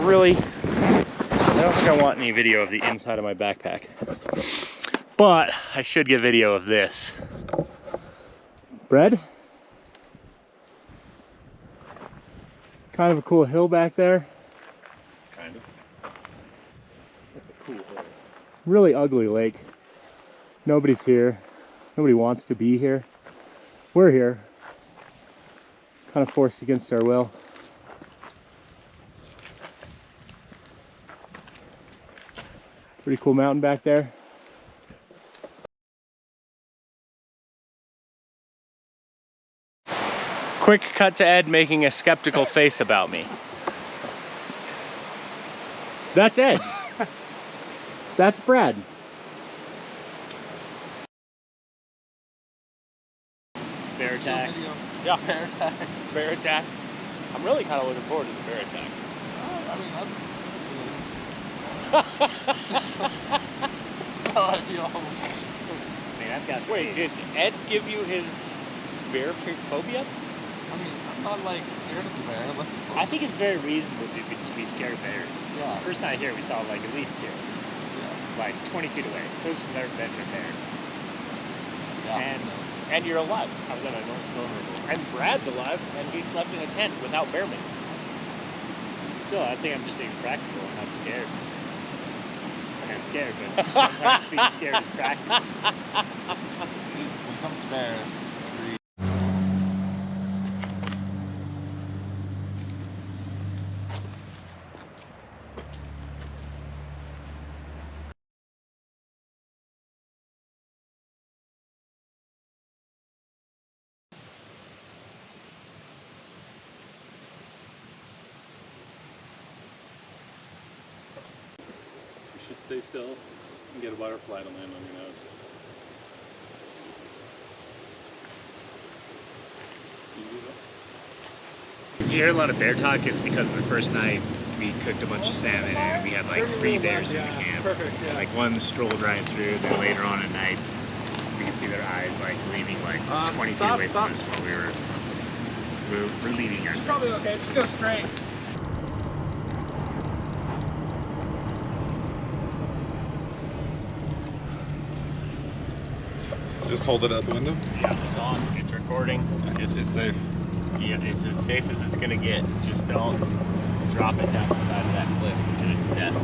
really, I don't think I want any video of the inside of my backpack. But I should get video of this. Bread? Kind of a cool hill back there. Kind of. That's a cool hill. Really ugly lake. Nobody's here. Nobody wants to be here. We're here. Kind of forced against our will. Pretty cool mountain back there. Quick cut to Ed making a skeptical face about me. That's Ed. That's Brad. Bear attack. Yeah, bear attack. Bear attack. I'm really kind of looking forward to the bear attack. That's how I feel. Man, I've got. Wait, did Ed give you his bear phobia? I mean, I'm not like scared of the bear unless it's close. I think it's very reasonable to be scared of bears. Yeah. First night here, we saw like at least two. Yeah. Like 20 feet away. Those have never been to a bear. Yeah. And you're alive. I was at a North Vulnerable. And Brad's alive, and he slept in a tent without bear mates. Still, I think I'm just being practical and not scared. I mean, I'm scared, but sometimes being scared is practical. When it comes to bears, agree. You should stay still and get a butterfly to land on your nose. Can you do that? If you hear a lot of bear talk, it's because the first night we cooked a bunch of salmon and we had like 3 bears in the camp. Perfect, yeah. Like one strolled right through, then later on at night we could see their eyes like gleaming like 20 feet away from us while we were relieving ourselves. Probably okay, just go straight. Just hold it out the window? Yeah, it's on, it's recording. It's safe. Yeah, it's as safe as it's gonna get. Just don't drop it down the side of that cliff to its death.